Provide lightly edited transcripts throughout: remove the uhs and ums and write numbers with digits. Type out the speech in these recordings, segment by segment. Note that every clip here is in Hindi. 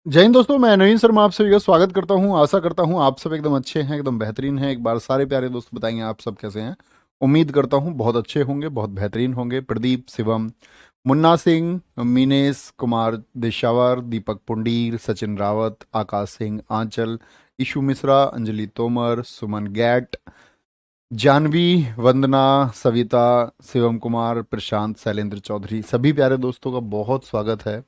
जय हिंद दोस्तों, मैं नवीन शर्मा आप सभी का स्वागत करता हूं। आशा करता हूं आप सब एकदम अच्छे हैं, एकदम बेहतरीन हैं। एक बार सारे प्यारे दोस्त बताएंगे आप सब कैसे हैं। उम्मीद करता हूं बहुत अच्छे होंगे, बहुत बेहतरीन होंगे। प्रदीप, शिवम, मुन्ना सिंह, मीनेश कुमार देशावर, दीपक पुंडीर, सचिन रावत, आकाश सिंह, आंचल, ईशु मिश्रा, अंजलि तोमर, सुमन गैट, जानवी, वंदना, सविता, शिवम कुमार, प्रशांत, शैलेंद्र चौधरी, सभी प्यारे दोस्तों का बहुत स्वागत है।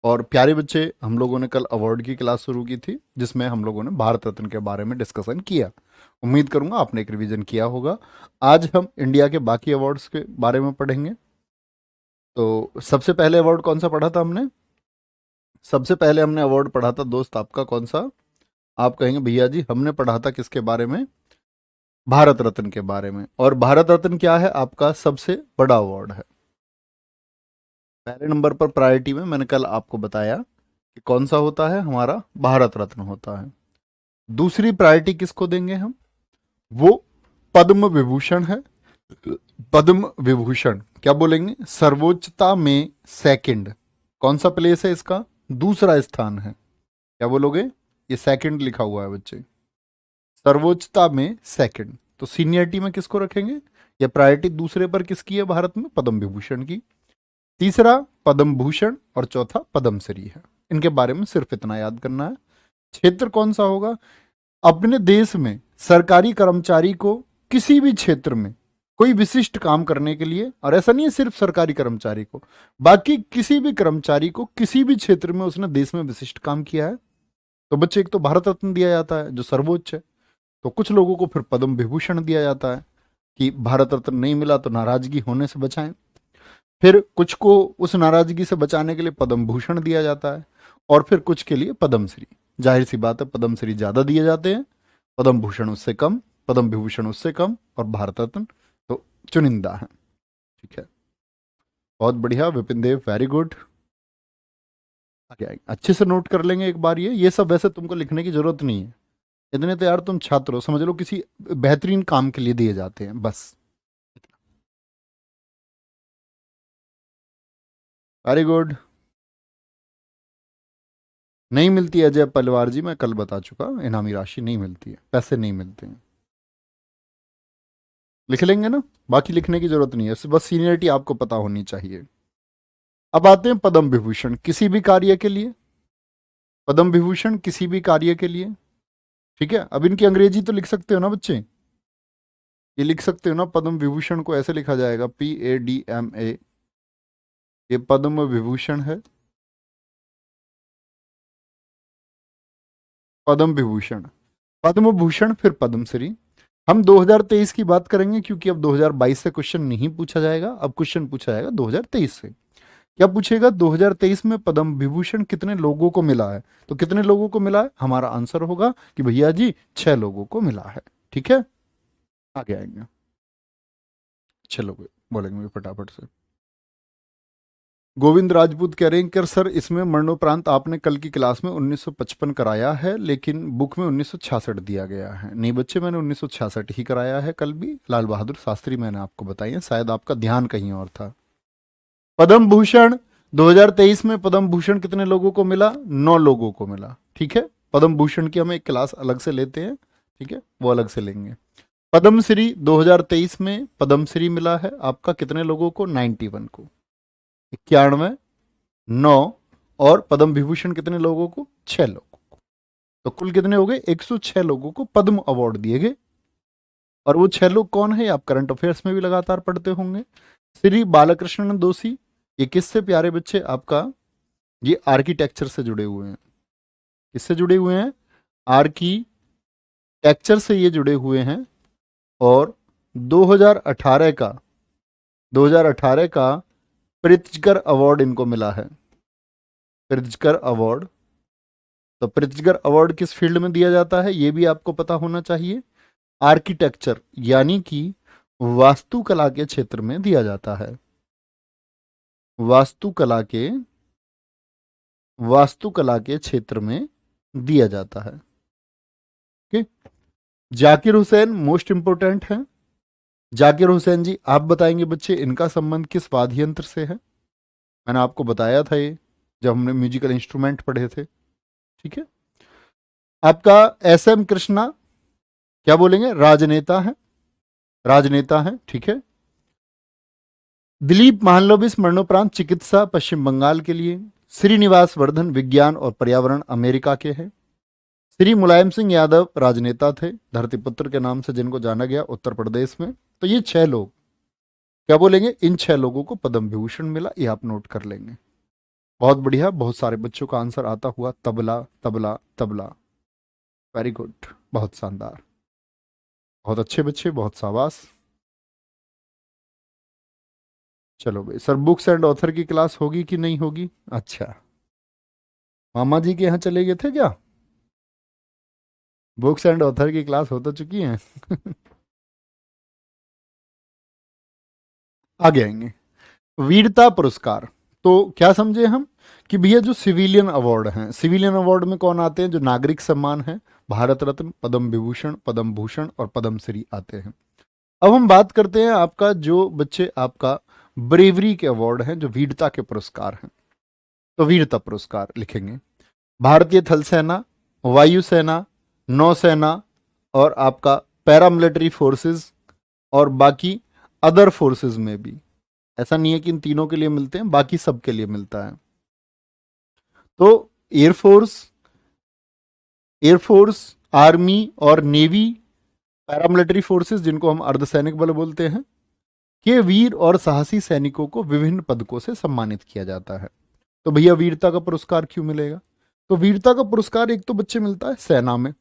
और प्यारे बच्चे, हम लोगों ने कल अवार्ड की क्लास शुरू की थी जिसमें हम लोगों ने भारत रत्न के बारे में डिस्कशन किया। उम्मीद करूंगा आपने एक रिवीजन किया होगा। आज हम इंडिया के बाकी अवार्ड्स के बारे में पढ़ेंगे। तो सबसे पहले अवार्ड कौन सा पढ़ा था हमने? सबसे पहले हमने अवार्ड पढ़ा था दोस्त आपका कौन सा? आप कहेंगे भैया जी हमने पढ़ा था किसके बारे में? भारत रत्न के बारे में। और भारत रत्न क्या है? आपका सबसे बड़ा अवार्ड है। पहले नंबर पर प्रायोरिटी में मैंने कल आपको बताया कि कौन सा होता है, हमारा भारत रत्न होता है। दूसरी प्रायोरिटी किसको देंगे हम? वो पद्म विभूषण है। पद्म विभूषण क्या बोलेंगे? सर्वोच्चता में सेकंड। कौन सा प्लेस है इसका? दूसरा स्थान है। क्या बोलोगे? ये सेकंड लिखा हुआ है बच्चे। सर्वोच्चता में सेकंड। तो सीनियरिटी में किसको रखेंगे? या प्रायोरिटी दूसरे पर किसकी है भारत में? पद्म विभूषण की। तीसरा पद्म भूषण और चौथा पद्मश्री है। इनके बारे में सिर्फ इतना याद करना है। क्षेत्र कौन सा होगा? अपने देश में सरकारी कर्मचारी को किसी भी क्षेत्र में कोई विशिष्ट काम करने के लिए, और ऐसा नहीं है सिर्फ सरकारी कर्मचारी को, बाकी किसी भी कर्मचारी को किसी भी क्षेत्र में उसने देश में विशिष्ट काम किया है तो बच्चे एक तो भारत रत्न दिया जाता है जो सर्वोच्च है। तो कुछ लोगों को फिर पद्म विभूषण दिया जाता है कि भारत रत्न नहीं मिला तो नाराजगी होने से बचाएं। फिर कुछ को उस नाराजगी से बचाने के लिए पद्म भूषण दिया जाता है। और फिर कुछ के लिए पद्मश्री। जाहिर सी बात है पद्मश्री ज्यादा दिए जाते हैं, पद्म भूषण उससे कम, पद्म विभूषण उससे कम, और भारत रत्न तो चुनिंदा है। ठीक है, बहुत बढ़िया विपिन देव, वेरी गुड। आगे आएंगे, अच्छे से नोट कर लेंगे एक बार। ये सब वैसे तुमको लिखने की जरूरत नहीं है। इतने तो यार तुम छात्र हो, समझ लो किसी बेहतरीन काम के लिए दिए जाते हैं बस। Very good. नहीं मिलती है अजय पलवार जी, मैं कल बता चुका, इनामी राशि नहीं मिलती है, पैसे नहीं मिलते हैं। लिख लेंगे ना, बाकी लिखने की जरूरत नहीं है, बस सीनियरिटी आपको पता होनी चाहिए। अब आते हैं पद्म विभूषण किसी भी कार्य के लिए। पद्म विभूषण किसी भी कार्य के लिए। ठीक है, अब इनकी अंग्रेजी तो लिख सकते हो ना बच्चे? ये लिख सकते हो ना, पद्म विभूषण को ऐसे लिखा जाएगा PADMA। ये पद्म विभूषण है, पद्म विभूषण, पद्म भूषण, फिर पद्मश्री। हम 2023 की बात करेंगे क्योंकि अब 2022 से क्वेश्चन नहीं पूछा जाएगा, अब क्वेश्चन पूछा जाएगा 2023 से। क्या पूछेगा? 2023 में पद्म विभूषण कितने लोगों को मिला है? तो कितने लोगों को मिला है? हमारा आंसर होगा कि भैया जी 6 लोगों को मिला है। ठीक है, आगे आएंगे। 6 लोग बोलेंगे फटाफट से। गोविंद राजपूत कह रहे हैं कि सर इसमें मरणोपरांत आपने कल की क्लास में 1955 कराया है लेकिन बुक में 1966 दिया गया है। नहीं बच्चे, मैंने 1966 ही कराया है कल भी। लाल बहादुर शास्त्री मैंने आपको बताई है, शायद आपका ध्यान कहीं और था। पद्म भूषण 2023 में पद्म भूषण कितने लोगों को मिला? 9 लोगों को मिला। ठीक है, पद्म भूषण की हम एक क्लास अलग से लेते हैं, ठीक है, वो अलग से लेंगे। पद्मश्री 2023 में पद्मश्री मिला है आपका कितने लोगों को? 91 को। 91, 9, और पद्म विभूषण कितने लोगों को? 6 लोगों को। तो कुल कितने हो गए? 106 लोगों को पद्म अवार्ड दिए गए। और वो 6 लोग कौन है? आप करंट अफेयर्स में भी लगातार पढ़ते होंगे। श्री बालकृष्ण दोषी, ये किससे प्यारे बच्चे आपका? ये आर्किटेक्चर से जुड़े हुए हैं। किससे जुड़े हुए हैं? आर्किटेक्चर से ये जुड़े हुए हैं। और 2018 का 2018 का प्रित्जकर अवार्ड इनको मिला है। Pritzker award. तो प्रित्जकर अवार्ड किस फील्ड में दिया जाता है ये भी आपको पता होना चाहिए। आर्किटेक्चर यानी कि वास्तुकला के क्षेत्र में दिया जाता है। वास्तुकला के वास्तुकला के क्षेत्र में दिया जाता है। Okay. Zakir Hussain most important है। जाकिर हुसैन जी, आप बताएंगे बच्चे इनका संबंध किस वाद्य यंत्र से है? मैंने आपको बताया था ये जब हमने म्यूजिकल इंस्ट्रूमेंट पढ़े थे। ठीक है। आपका एस एम कृष्णा, क्या बोलेंगे, राजनेता है, राजनेता है, ठीक है। दिलीप महालनोबिस मरणोपरांत चिकित्सा, पश्चिम बंगाल के लिए। श्रीनिवास वर्धन विज्ञान और पर्यावरण, अमेरिका के हैं। श्री मुलायम सिंह यादव राजनेता थे, धरतीपुत्र के नाम से जिनको जाना गया, उत्तर प्रदेश में। तो ये 6 लोग, क्या बोलेंगे, इन 6 लोगों को पद्म विभूषण मिला, ये आप नोट कर लेंगे। बहुत बढ़िया, बहुत सारे बच्चों का आंसर आता हुआ, तबला तबला तबला। वेरी गुड, बहुत शानदार, बहुत अच्छे बच्चे, बहुत शाबाश। चलो भाई, सर बुक्स एंड ऑथर की क्लास होगी कि नहीं होगी? अच्छा, मामा जी के यहाँ चले गए थे क्या? बुक्स एंड ऑथर की क्लास हो तो चुकी है। आगे आएंगे। वीरता पुरस्कार, तो क्या समझे हम कि भैया जो सिविलियन अवार्ड हैं, सिविलियन अवार्ड में कौन आते हैं? जो नागरिक सम्मान है, भारत रत्न, पद्म विभूषण, पद्म भूषण और पद्म श्री आते हैं। अब हम बात करते हैं आपका, जो बच्चे आपका ब्रेवरी के अवार्ड हैं, जो वीरता के पुरस्कार हैं। तो वीरता पुरस्कार लिखेंगे, भारतीय थल सेना, वायुसेना, नौसेना और आपका पैरामिलिट्री फोर्सेस और बाकी अदर फोर्सेस में भी। ऐसा नहीं है कि इन तीनों के लिए मिलते हैं, बाकी सब के लिए मिलता है। तो एयरफोर्स, एयरफोर्स, आर्मी और नेवी, पैरामिलिट्री फोर्सेस जिनको हम अर्धसैनिक बल बोलते हैं, के वीर और साहसी सैनिकों को विभिन्न पदकों से सम्मानित किया जाता है। तो भैया वीरता का पुरस्कार क्यों मिलेगा? तो वीरता का पुरस्कार एक तो बच्चे मिलता है सेना में,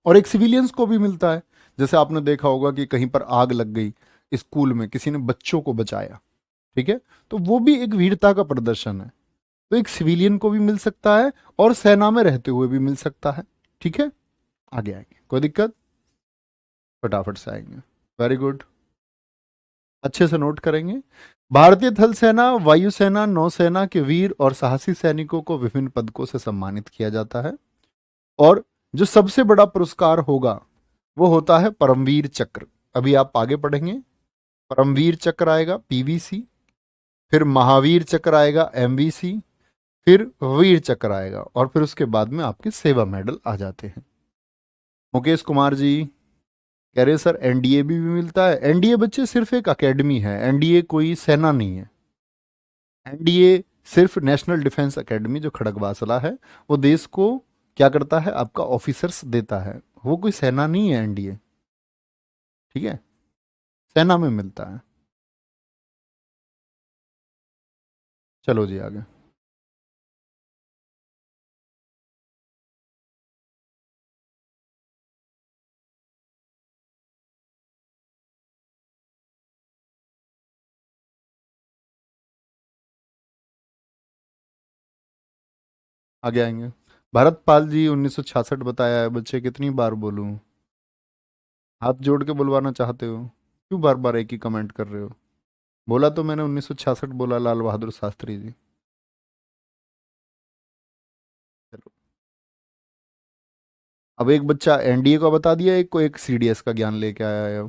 और एक सिविलियंस को भी मिलता है। जैसे आपने देखा होगा कि कहीं पर आग लग गई, स्कूल में किसी ने बच्चों को बचाया, ठीक है, तो वो भी एक वीरता का प्रदर्शन है। तो एक सिविलियन को भी मिल सकता है और सेना में रहते हुए भी मिल सकता है, ठीक है। आगे आएंगे, कोई दिक्कत? फटाफट से आएंगे, वेरी गुड, अच्छे से नोट करेंगे। भारतीय थल सेना, वायुसेना, नौसेना के वीर और साहसी सैनिकों को विभिन्न पदकों से सम्मानित किया जाता है। और जो सबसे बड़ा पुरस्कार होगा वो होता है परमवीर चक्र। अभी आप आगे पढ़ेंगे, परमवीर चक्र आएगा, पीवीसी, फिर महावीर चक्र आएगा, एमवीसी, फिर वीर चक्र आएगा, और फिर उसके बाद में आपके सेवा मेडल आ जाते हैं। मुकेश कुमार जी कह रहे सर एनडीए भी मिलता है। एनडीए बच्चे सिर्फ एक एकेडमी है, एनडीए कोई सेना नहीं है। एनडीए सिर्फ नेशनल डिफेंस एकेडमी जो खड़गवासला है, वो देश को क्या करता है, आपका ऑफिसर्स देता है, वो कोई सेना नहीं है एनडीए, ठीक है, सेना में मिलता है। चलो जी आगे, आगे आएंगे। भरत पाल जी 1966 बताया है बच्चे, कितनी बार बोलूं? हाथ जोड़ के बुलवाना चाहते हो? क्यों बार बार एक ही कमेंट कर रहे हो? बोला तो मैंने 1966 बोला, लाल बहादुर शास्त्री जी। चलो, अब एक बच्चा एनडीए का बता दिया, एक को एक सीडीएस का ज्ञान लेके आया है।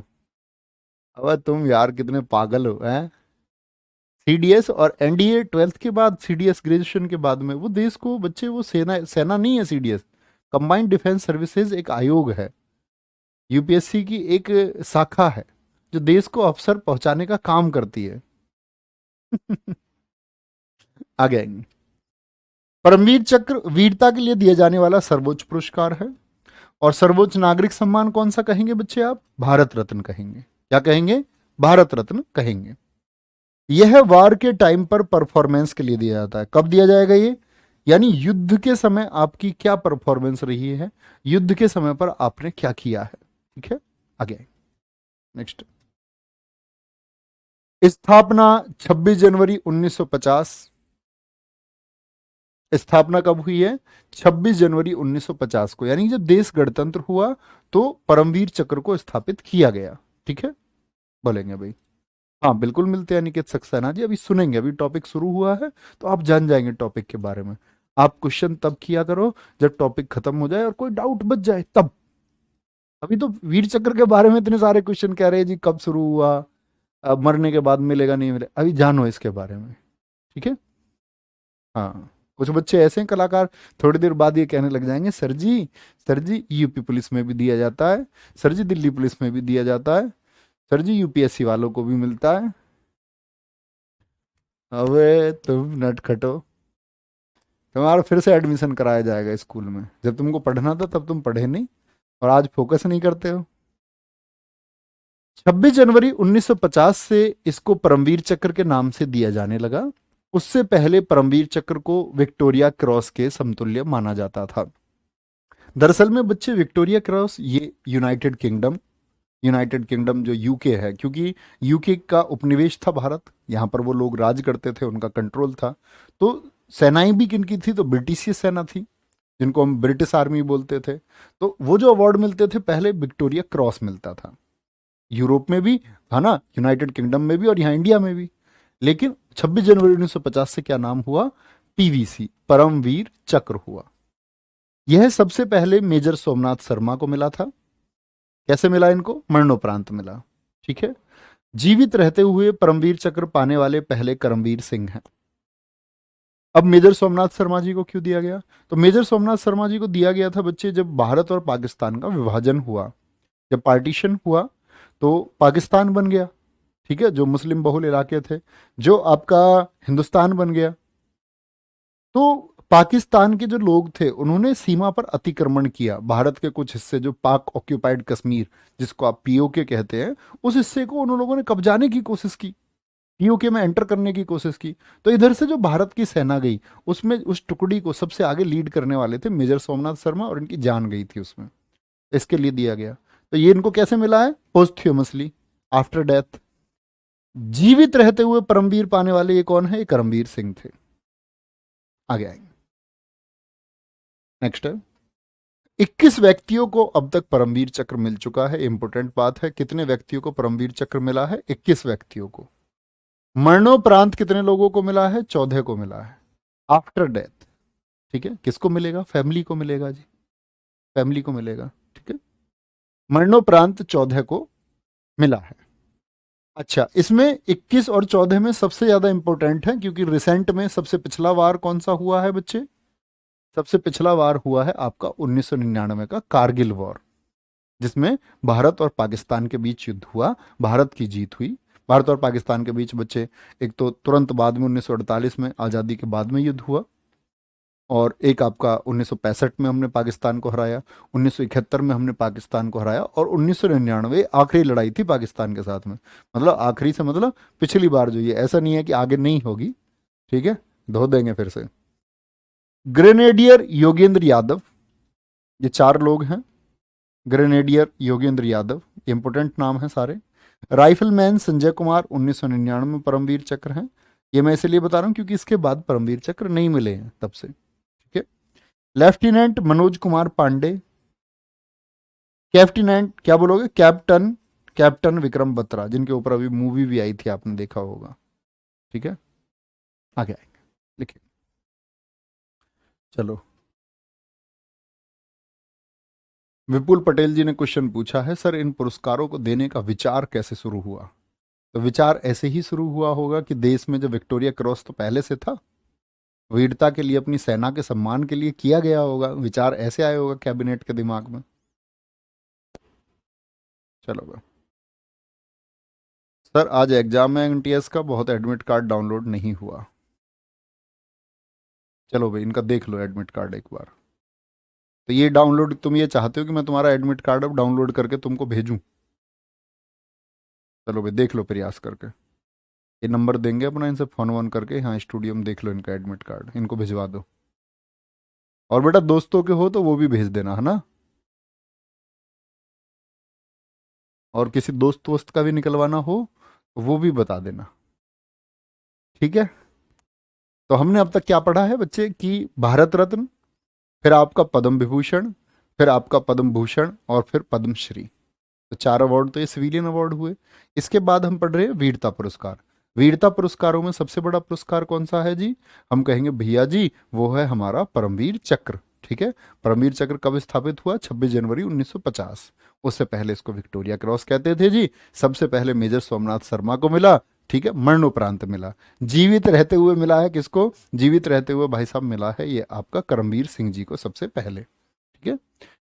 अब तुम यार कितने पागल हो हैं? सीडीएस और एनडीए 12th के बाद, सीडीएस ग्रेजुएशन के बाद में, वो देश को बच्चे, वो सेना सेना नहीं है सीडीएस, कंबाइंड डिफेंस सर्विसेज एक आयोग है, यूपीएससी की एक शाखा है, जो देश को अवसर पहुंचाने का काम करती है। आगे आएंगे। परमवीर चक्र वीरता के लिए दिया जाने वाला सर्वोच्च पुरस्कार है। और सर्वोच्च नागरिक सम्मान कौन सा कहेंगे बच्चे आप? भारत रत्न कहेंगे। क्या कहेंगे? भारत रत्न कहेंगे। यह वार के टाइम पर परफॉर्मेंस के लिए दिया जाता है। कब दिया जाएगा ये? यानी युद्ध के समय आपकी क्या परफॉर्मेंस रही है, युद्ध के समय पर आपने क्या किया है, ठीक है। आगे नेक्स्ट। स्थापना 26 जनवरी 1950। स्थापना कब हुई है? 26 जनवरी 1950 को, यानी जब देश गणतंत्र हुआ तो परमवीर चक्र को स्थापित किया गया, ठीक है। बोलेंगे भाई, हाँ बिल्कुल मिलते हैं निकेत सक्सेना जी, अभी सुनेंगे, अभी टॉपिक शुरू हुआ है तो आप जान जाएंगे टॉपिक के बारे में। आप क्वेश्चन तब किया करो जब टॉपिक खत्म हो जाए और कोई डाउट बच जाए तब। अभी तो वीर चक्र के बारे में इतने सारे क्वेश्चन कह रहे हैं जी, कब शुरू हुआ, अब मरने के बाद मिलेगा नहीं मिलेगा, अभी जानो इसके बारे में, ठीक है। हाँ, कुछ बच्चे ऐसे हैं कलाकार, थोड़ी देर बाद ये कहने लग जाएंगे सर जी यूपी पुलिस में भी दिया जाता है, सर जी दिल्ली पुलिस में भी दिया जाता है, सर जी यूपीएससी वालों को भी मिलता है। अबे तुम नटखटो, तुम्हारा फिर से एडमिशन कराया जाएगा स्कूल में। जब तुमको पढ़ना था तब तुम पढ़े नहीं, और आज फोकस नहीं करते हो। 26 जनवरी 1950 से इसको परमवीर चक्र के नाम से दिया जाने लगा। उससे पहले परमवीर चक्र को विक्टोरिया क्रॉस के समतुल्य माना जाता था। दरअसल में बच्चे विक्टोरिया क्रॉस ये यूनाइटेड किंगडम जो यूके है, क्योंकि यूके का उपनिवेश था भारत, यहाँ पर वो लोग राज करते थे, उनका कंट्रोल था। तो सेनाएं भी किनकी थी, तो ब्रिटिश सेना थी, जिनको हम ब्रिटिश आर्मी बोलते थे। तो वो जो अवार्ड मिलते थे पहले विक्टोरिया क्रॉस मिलता था, यूरोप में भी, है ना, यूनाइटेड किंगडम में भी और यहाँ इंडिया में भी। लेकिन 26 जनवरी 1950 से क्या नाम हुआ, पीवीसी, परमवीर चक्र हुआ। यह सबसे पहले मेजर सोमनाथ शर्मा को मिला था। कैसे मिला इनको, मरणोपरांत मिला। ठीक है, जीवित रहते हुए परमवीर चक्र पाने वाले पहले करमवीर सिंह हैं। अब मेजर सोमनाथ शर्मा जी को क्यों दिया गया, तो मेजर सोमनाथ शर्मा जी को दिया गया था बच्चे जब भारत और पाकिस्तान का विभाजन हुआ, जब पार्टीशन हुआ तो पाकिस्तान बन गया, ठीक है, जो मुस्लिम बहुल इलाके थे, जो आपका हिंदुस्तान बन गया। तो पाकिस्तान के जो लोग थे उन्होंने सीमा पर अतिक्रमण किया, भारत के कुछ हिस्से जो पाक ऑक्यूपाइड कश्मीर, जिसको आप पीओके कहते हैं, उस हिस्से को उन लोगों ने कब्जाने की कोशिश की, पीओके में एंटर करने की कोशिश की। तो इधर से जो भारत की सेना गई, उसमें उस टुकड़ी को सबसे आगे लीड करने वाले थे मेजर सोमनाथ शर्मा, और इनकी जान गई थी उसमें, इसके लिए दिया गया। तो ये इनको कैसे मिला है, पोस्ट्यूमसली, आफ्टर डेथ। जीवित रहते हुए परमवीर पाने वाले ये कौन है, ये करमवीर सिंह थे। आगे आएंगे, नेक्स्ट है, 21 व्यक्तियों को अब तक परमवीर चक्र मिल चुका है। इंपोर्टेंट बात है, कितने व्यक्तियों को परमवीर चक्र मिला है, 21 व्यक्तियों को। मरणोपरांत कितने लोगों को मिला है, 14 को मिला है, आफ्टर डेथ। ठीक है, किसको मिलेगा, फैमिली को मिलेगा जी, फैमिली को मिलेगा। ठीक है, मरणोपरांत 14 को मिला है। अच्छा, इसमें 21 और 14 में सबसे ज्यादा इंपॉर्टेंट है, क्योंकि रिसेंट में सबसे पिछला वार कौन सा हुआ है बच्चे, सबसे पिछला वार हुआ है आपका 1999 का कारगिल वॉर, जिसमें भारत और पाकिस्तान के बीच युद्ध हुआ, भारत की जीत हुई। भारत और पाकिस्तान के बीच बच्चे, एक तो तुरंत बाद में 1948 में आज़ादी के बाद में युद्ध हुआ, और एक आपका 1965 में हमने पाकिस्तान को हराया, 1971 में हमने पाकिस्तान को हराया, और 1999 आखिरी लड़ाई थी पाकिस्तान के साथ में। मतलब आखिरी से मतलब पिछली बार जो, ये ऐसा नहीं है कि आगे नहीं होगी, ठीक है, धो देंगे फिर से। ग्रेनेडियर योगेंद्र यादव, ये 4 लोग हैं, ग्रेनेडियर योगेंद्र यादव, इंपोर्टेंट नाम है सारे। राइफलमैन संजय कुमार 1999 में परमवीर चक्र हैं। ये मैं इसलिए बता रहा हूं क्योंकि इसके बाद परमवीर चक्र नहीं मिले हैं तब से। ठीक है, लेफ्टिनेंट मनोज कुमार पांडे, कैप्टिनेंट क्या बोलोगे, कैप्टन विक्रम बत्रा, जिनके ऊपर अभी मूवी भी आई थी, आपने देखा होगा। ठीक है, आगे आएंगे, लिखिए, चलो। विपुल पटेल जी ने क्वेश्चन पूछा है, सर इन पुरस्कारों को देने का विचार कैसे शुरू हुआ। तो विचार ऐसे ही शुरू हुआ होगा कि देश में जो विक्टोरिया क्रॉस तो पहले से था, वीरता के लिए, अपनी सेना के सम्मान के लिए किया गया होगा, विचार ऐसे आया होगा कैबिनेट के दिमाग में। चलो भाई, सर आज एग्जाम है एनटीएस का, बहुत एडमिट कार्ड डाउनलोड नहीं हुआ। चलो भाई, इनका देख लो एडमिट कार्ड एक बार। तो ये डाउनलोड, तुम ये चाहते हो कि मैं तुम्हारा एडमिट कार्ड अब डाउनलोड करके तुमको भेजूं। चलो भाई, देख लो प्रयास करके, ये नंबर देंगे अपना, इनसे फोन वोन करके, हाँ स्टूडियो में देख लो इनका एडमिट कार्ड, इनको भिजवा दो। और बेटा दोस्तों के हो तो वो भी भेज देना, है ना, और किसी दोस्त वोस्त का भी निकलवाना हो तो वो भी बता देना। ठीक है, तो हमने अब तक क्या पढ़ा है बच्चे, कि भारत रत्न, फिर आपका पद्म विभूषण, फिर आपका पद्म भूषण, और फिर पद्मश्री। तो 4 अवार्ड तो ये सिविलियन अवार्ड हुए। इसके बाद हम पढ़ रहे हैं वीरता पुरस्कार। वीरता पुरस्कारों में सबसे बड़ा पुरस्कार कौन सा है जी, हम कहेंगे भैया जी वो है हमारा परमवीर चक्र। ठीक है, परमवीर चक्र कब स्थापित हुआ, 26 जनवरी 1950। उससे पहले इसको विक्टोरिया क्रॉस कहते थे जी। सबसे पहले मेजर सोमनाथ शर्मा को मिला, ठीक है, मरणोपरांत मिला। जीवित रहते हुए मिला है किसको? जीवित रहते हुए भाई साहब मिला है ये आपका करमवीर सिंह जी को सबसे पहले। ठीक है,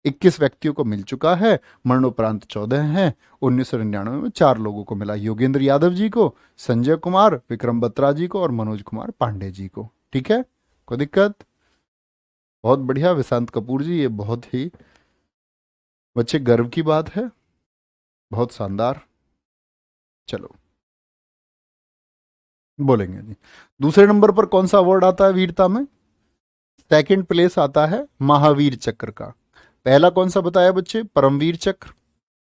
21 व्यक्तियों को मिल चुका है, मरणोपरांत 14 है। 1999 में 4 लोगों को मिला, योगेंद्र यादव जी को, संजय कुमार, विक्रम बत्रा जी को और मनोज कुमार पांडे जी को। ठीक है, कोई दिक्कत? बहुत बढ़िया विशांत कपूर जी, ये बहुत ही बच्चे गर्व की बात है, बहुत शानदार। चलो बोलेंगे जी। दूसरे नंबर पर कौन सा अवार्ड आता है वीरता में? सेकंड प्लेस आता है महावीर चक्र का। पहला कौन सा बताया बच्चे? परमवीर चक्र,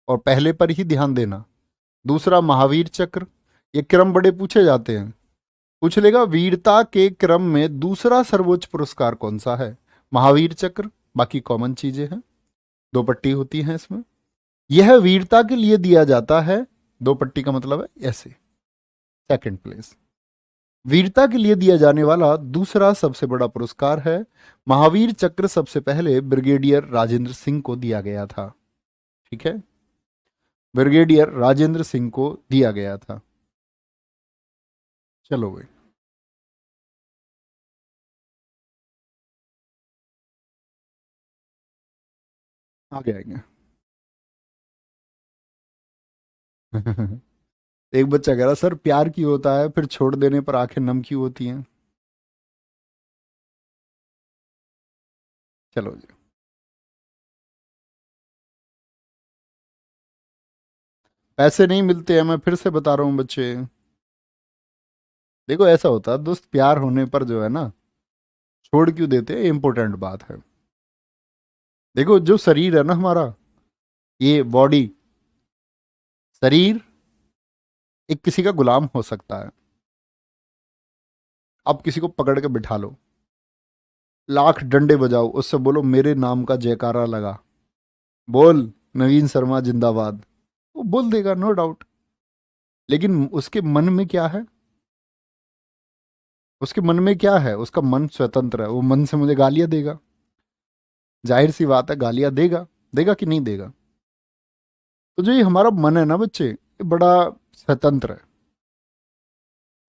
और पहले पर ही ध्यान देना। दूसरा महावीर चक्र। ये क्रम बड़े पूछे जाते हैं, पूछ लेगा वीरता के क्रम में दूसरा सर्वोच्च पुरस्कार कौन सा है? महावीर चक्र। बाकी कॉमन चीजें हैं, 2 पट्टी होती हैं इसमें। यह वीरता के लिए दिया जाता है, 2 पट्टी का मतलब है ऐसे, सेकंड प्लेस। वीरता के लिए दिया जाने वाला दूसरा सबसे बड़ा पुरस्कार है महावीर चक्र। सबसे पहले ब्रिगेडियर राजेंद्र सिंह को दिया गया था। ठीक है, ब्रिगेडियर राजेंद्र सिंह को दिया गया था। चलो भाई, आगे आएंगे। एक बच्चा कह रहा सर प्यार क्यों होता है फिर छोड़ देने पर आंखें नम क्यों होती हैं? चलो जी, पैसे नहीं मिलते हैं, मैं फिर से बता रहा हूँ बच्चे। देखो ऐसा होता है दोस्त, प्यार होने पर जो है ना, छोड़ क्यों देते हैं, इंपॉर्टेंट बात है। देखो जो शरीर है ना हमारा, ये बॉडी, शरीर एक किसी का गुलाम हो सकता है। आप किसी को पकड़ के बिठा लो, लाख डंडे बजाओ, उससे बोलो मेरे नाम का जयकारा लगा, बोल नवीन शर्मा जिंदाबाद, वो बोल देगा नो डाउट। लेकिन उसके मन में क्या है? उसके मन में क्या है? उसका मन स्वतंत्र है, वो मन से मुझे गालियां देगा, जाहिर सी बात है गालियां देगा। देगा कि नहीं देगा? तो जो ये हमारा मन है ना बच्चे, ये बड़ा स्वतंत्र है,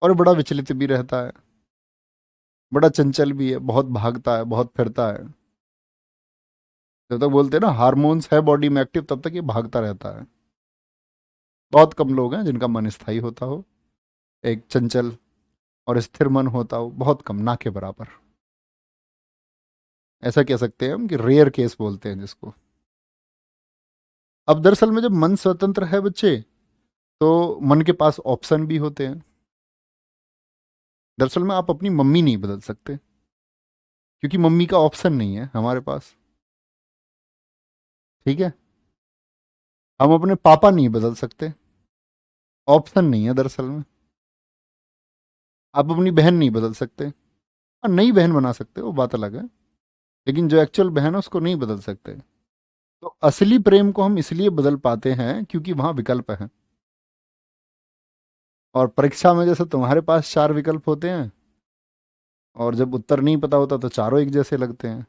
और बड़ा विचलित भी रहता है, बड़ा चंचल भी है, बहुत भागता है, बहुत फिरता है। जब तक बोलते हैं ना हार्मोन्स है बॉडी में एक्टिव, तब तक ये भागता रहता है। बहुत कम लोग हैं जिनका मन स्थायी होता हो, एक चंचल और स्थिर मन होता हो, बहुत कम, ना के बराबर। ऐसा कह सकते हैं हम कि रेयर केस बोलते हैं जिसको। अब दरअसल में जब मन स्वतंत्र है बच्चे, तो मन के पास ऑप्शन भी होते हैं। दरअसल में आप अपनी मम्मी नहीं बदल सकते, क्योंकि मम्मी का ऑप्शन नहीं है हमारे पास। ठीक है, हम अपने पापा नहीं बदल सकते, ऑप्शन नहीं है दरअसल में। आप अपनी बहन नहीं बदल सकते, हाँ नई बहन बना सकते, वो बात अलग है, लेकिन जो एक्चुअल बहन है उसको नहीं बदल सकते। तो असली प्रेम को हम इसलिए बदल पाते हैं क्योंकि वहां विकल्प है। और परीक्षा में जैसे तुम्हारे पास 4 विकल्प होते हैं, और जब उत्तर नहीं पता होता तो चारों एक जैसे लगते हैं,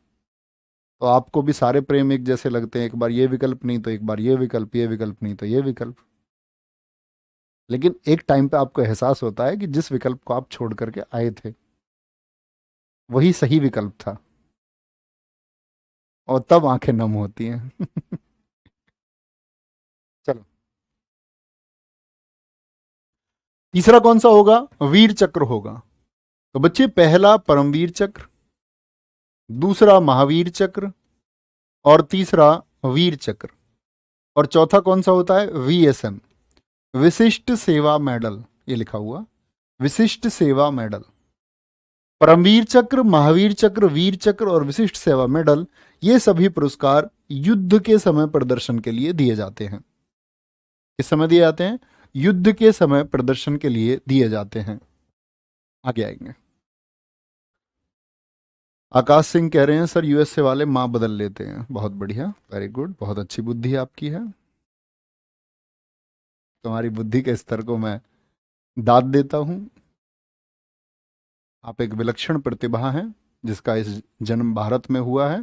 तो आपको भी सारे प्रेम एक जैसे लगते हैं, एक बार ये विकल्प नहीं तो एक बार ये विकल्प, ये विकल्प नहीं तो ये विकल्प। लेकिन एक टाइम पे आपको एहसास होता है कि जिस विकल्प को आप छोड़ करके आए थे वही सही विकल्प था, और तब आंखें नम होती हैं। चलो, तीसरा कौन सा होगा? वीर चक्र होगा। तो बच्चे पहला परमवीर चक्र, दूसरा महावीर चक्र, और तीसरा वीर चक्र, और चौथा कौन सा होता है? VSM, विशिष्ट सेवा मेडल, ये लिखा हुआ विशिष्ट सेवा मेडल। परमवीर चक्र, महावीर चक्र, वीर चक्र और विशिष्ट सेवा मेडल, ये सभी पुरस्कार युद्ध के समय प्रदर्शन के लिए दिए जाते हैं। किस समय दिए जाते हैं? युद्ध के समय प्रदर्शन के लिए दिए जाते हैं। आगे आएंगे। आकाश सिंह कह रहे हैं सर USA वाले माँ बदल लेते हैं। बहुत बढ़िया, वेरी गुड, बहुत अच्छी बुद्धि आपकी है। तुम्हारी बुद्धि के स्तर को मैं दाद देता हूं। आप एक विलक्षण प्रतिभा हैं, जिसका इस जन्म भारत में हुआ है।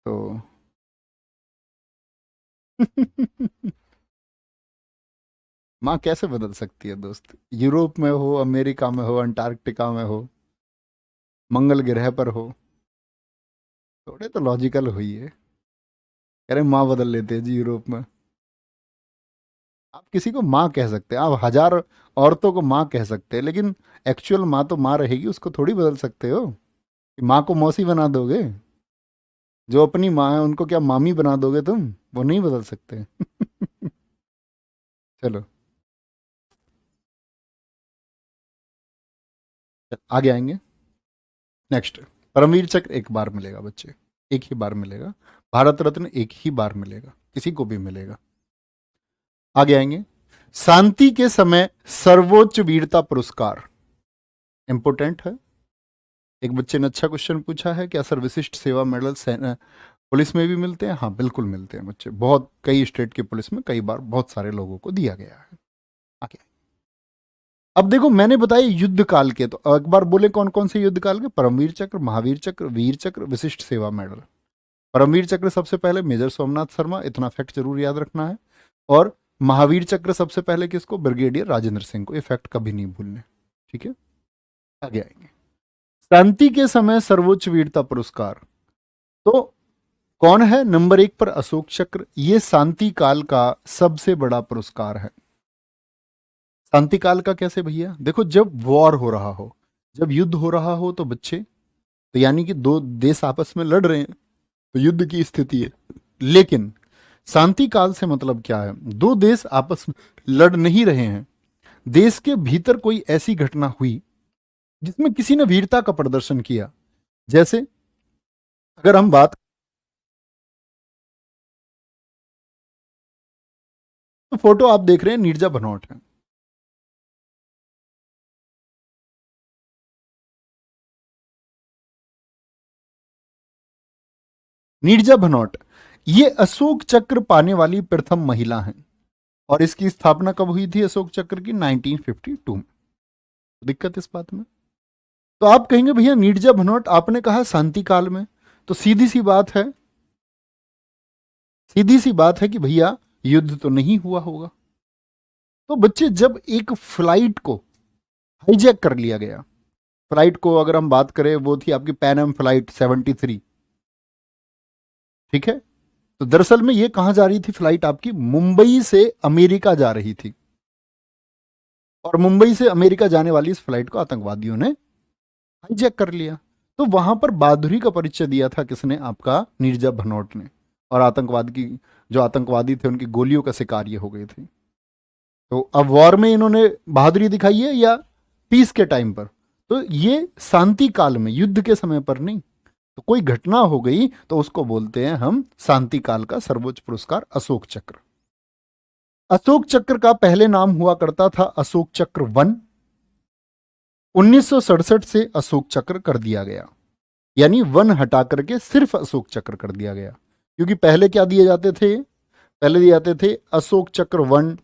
तो माँ कैसे बदल सकती है दोस्त? यूरोप में हो, अमेरिका में हो, अंटार्कटिका में हो, मंगल ग्रह पर हो, थोड़े तो लॉजिकल हुई है। कह रहे माँ बदल लेते हैं जी यूरोप में। आप किसी को माँ कह सकते हैं, आप हजार औरतों को माँ कह सकते हैं, लेकिन एक्चुअल माँ तो माँ रहेगी, उसको थोड़ी बदल सकते हो कि माँ को मौसी बना दोगे। जो अपनी माँ है उनको क्या मामी बना दोगे तुम? वो नहीं बदल सकते। चलो आगे आएंगे। नेक्स्ट, परमवीर चक्र एक बार मिलेगा बच्चे, एक ही बार मिलेगा। भारत रत्न एक ही बार मिलेगा, किसी को भी मिलेगा। आगे आएंगे। शांति के समय सर्वोच्च वीरता पुरस्कार, इंपोर्टेंट है। एक बच्चे ने अच्छा क्वेश्चन पूछा है, क्या सर विशिष्ट सेवा मेडल सेना पुलिस में भी मिलते हैं? हाँ बिल्कुल मिलते हैं बच्चे, बहुत कई स्टेट के पुलिस में कई बार बहुत सारे लोगों को दिया गया है। आगे, अब देखो मैंने बताया युद्ध काल के, तो एक बार बोले कौन कौन से युद्ध काल के? परमवीर चक्र, महावीर चक्र, वीर चक्र, विशिष्ट सेवा मेडल। परमवीर चक्र सबसे पहले मेजर सोमनाथ शर्मा, इतना फैक्ट जरूर याद रखना है। और महावीर चक्र सबसे पहले किसको? ब्रिगेडियर राजेंद्र सिंह को। ये फैक्ट कभी नहीं भूलने, ठीक है। आगे आएंगे। शांति के समय सर्वोच्च वीरता पुरस्कार, तो कौन है नंबर एक पर? अशोक चक्र। ये शांति काल का सबसे बड़ा पुरस्कार है। शांति काल का कैसे भैया? देखो जब वॉर हो रहा हो, जब युद्ध हो रहा हो तो बच्चे, तो यानी कि दो देश आपस में लड़ रहे हैं, तो युद्ध की स्थिति है। लेकिन शांति काल से मतलब क्या है? दो देश आपस में लड़ नहीं रहे हैं, देश के भीतर कोई ऐसी घटना हुई जिसमें किसी ने वीरता का प्रदर्शन किया। जैसे अगर हम बात, तो फोटो आप देख रहे हैं नीरजा भनोट है। नीरजा भनोट ये अशोक चक्र पाने वाली प्रथम महिला हैं। और इसकी स्थापना कब हुई थी अशोक चक्र की? 1952 में। दिक्कत इस बात में, तो आप कहेंगे भैया नीरजा भनोट आपने कहा शांति काल में, तो सीधी सी बात है, सीधी सी बात है कि भैया युद्ध तो नहीं हुआ होगा। तो बच्चे जब एक फ्लाइट को हाईजैक कर लिया गया, फ्लाइट को अगर हम बात करें वो थी आपकी पैन एम फ्लाइट 73, ठीक है। तो दरअसल में ये कहां जा रही थी फ्लाइट? आपकी मुंबई से अमेरिका जा रही थी। और मुंबई से अमेरिका जाने वाली इस फ्लाइट को आतंकवादियों ने हाईजैक कर लिया। तो वहां पर बहादुरी का परिचय दिया था किसने? आपका नीरजा भनोट ने। और आतंकवाद की, जो आतंकवादी थे उनकी गोलियों का शिकार ये हो गए थे। तो अब वॉर में इन्होंने बहादुरी दिखाई है या पीस के टाइम पर? तो ये शांति काल में, युद्ध के समय पर नहीं। तो कोई घटना हो गई तो उसको बोलते हैं हम शांति काल का सर्वोच्च पुरस्कार अशोक चक्र। अशोक चक्र का पहले नाम हुआ करता था अशोक चक्र वन। 1967 से अशोक चक्र कर दिया गया, यानी वन हटा करके सिर्फ अशोक चक्र कर दिया गया। क्योंकि पहले क्या दिए जाते थे? पहले दिए जाते थे अशोक चक्र वन,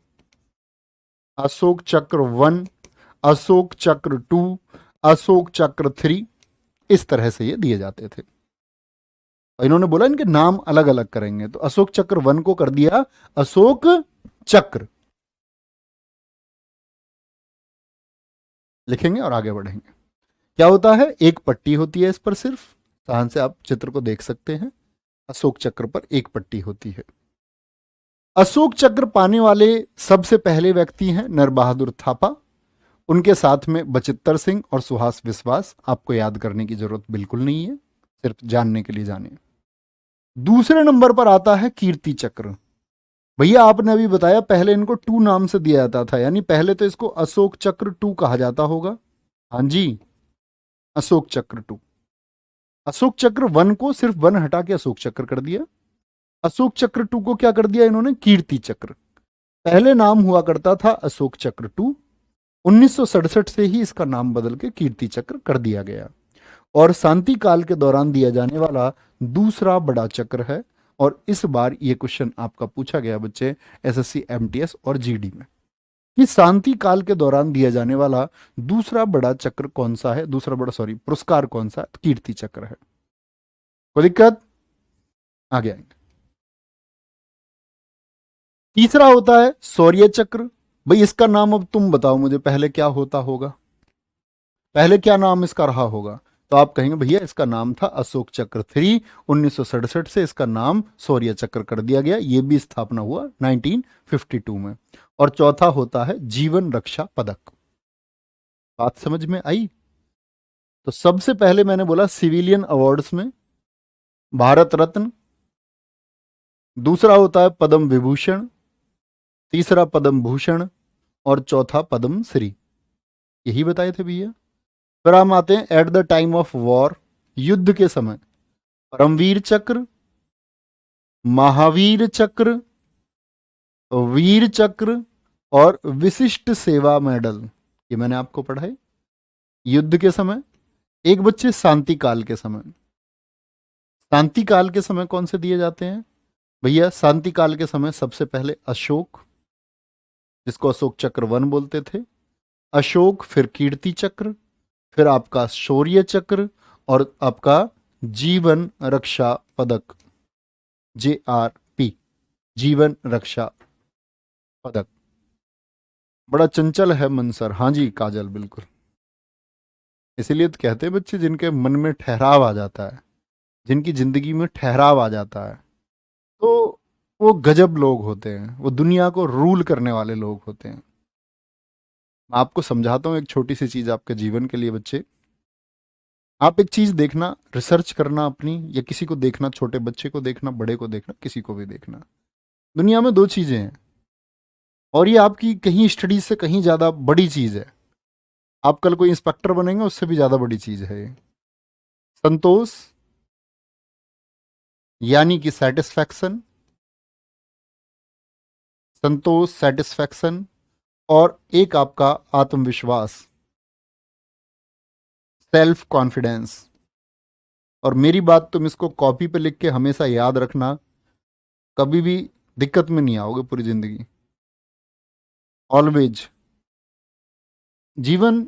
अशोक चक्र वन, अशोक चक्र टू, अशोक चक्र थ्री, इस तरह से ये दिए जाते थे। और इन्होंने बोला इनके नाम अलग अलग करेंगे, तो अशोक चक्र वन को कर दिया अशोक चक्र, लिखेंगे और आगे बढ़ेंगे। क्या होता है? एक पट्टी होती है इस पर, सिर्फ ध्यान से आप चित्र को देख सकते हैं। अशोक चक्र पर एक पट्टी होती है। अशोक चक्र पाने वाले सबसे पहले व्यक्ति हैं नर बहादुर थापा, उनके साथ में बचित्तर सिंह और सुहास विश्वास। आपको याद करने की जरूरत बिल्कुल नहीं है, सिर्फ जानने के लिए जाने। दूसरे नंबर पर आता है कीर्ति चक्र। भैया आपने अभी बताया पहले इनको टू नाम से दिया जाता था, यानी पहले तो इसको अशोक चक्र टू कहा जाता होगा। हाँ जी, अशोक चक्र टू। अशोक चक्र वन को सिर्फ वन हटा के अशोक चक्र कर दिया। अशोक चक्र टू को क्या कर दिया इन्होंने? कीर्ति चक्र। पहले नाम हुआ करता था अशोक चक्र टू, 1967 से ही इसका नाम बदल के कीर्ति चक्र कर दिया गया। और शांति काल के दौरान दिया जाने वाला दूसरा बड़ा चक्र है। और इस बार ये क्वेश्चन आपका पूछा गया बच्चे एसएससी एमटीएस और जीडी में, कि शांति काल के दौरान दिया जाने वाला दूसरा बड़ा चक्र कौन सा है? दूसरा बड़ा, सॉरी, पुरस्कार कौन सा है? तो कीर्ति चक्र है। कोई दिक्कत? आगे आएंगे। तीसरा होता है शौर्य चक्र। भाई इसका नाम अब तुम बताओ मुझे, पहले क्या होता होगा, पहले क्या नाम इसका रहा होगा? तो आप कहेंगे भैया इसका नाम था अशोक चक्र 3, 1967 से इसका नाम शौर्य चक्र कर दिया गया, ये भी स्थापना हुआ 1952 में। और चौथा होता है जीवन रक्षा पदक। बात समझ में आई? तो सबसे पहले मैंने बोला सिविलियन अवार्ड्स में भारत रत्न, दूसरा होता है पद्म विभूषण, तीसरा पद्म भूषण, और चौथा पद्म श्री। यही बताए थे भैया। फिर हम आते हैं at the time of war, युद्ध के समय परमवीर चक्र, महावीर चक्र, वीर चक्र और विशिष्ट सेवा मेडल, ये मैंने आपको पढ़ाए युद्ध के समय। एक बच्चे शांति काल के समय, शांति काल के समय कौन से दिए जाते हैं भैया? शांति काल के समय सबसे पहले अशोक, जिसको अशोक चक्र 1 बोलते थे, अशोक, फिर कीर्ति चक्र, फिर आपका शौर्य चक्र, और आपका जीवन रक्षा पदक, JRP, जीवन रक्षा पदक। बड़ा चंचल है मन सर। हाँ जी काजल, बिल्कुल। इसीलिए तो कहते हैं बच्चे जिनके मन में ठहराव आ जाता है, जिनकी जिंदगी में ठहराव आ जाता है, तो वो गजब लोग होते हैं, वो दुनिया को रूल करने वाले लोग होते हैं। मैं आपको समझाता हूँ एक छोटी सी चीज आपके जीवन के लिए बच्चे। आप एक चीज देखना, रिसर्च करना अपनी, या किसी को देखना, छोटे बच्चे को देखना, बड़े को देखना, किसी को भी देखना, दुनिया में दो चीजें हैं, और ये आपकी कहीं स्टडीज से कहीं ज्यादा बड़ी चीज है। आप कल कोई इंस्पेक्टर बनेंगे, उससे भी ज्यादा बड़ी चीज है ये। संतोष यानी कि सेटिस्फैक्शन, संतोष, सेटिस्फैक्शन, और एक आपका आत्मविश्वास, सेल्फ कॉन्फिडेंस। और मेरी बात तुम इसको कॉपी पे लिख के हमेशा याद रखना, कभी भी दिक्कत में नहीं आओगे पूरी जिंदगी। ऑलवेज। जीवन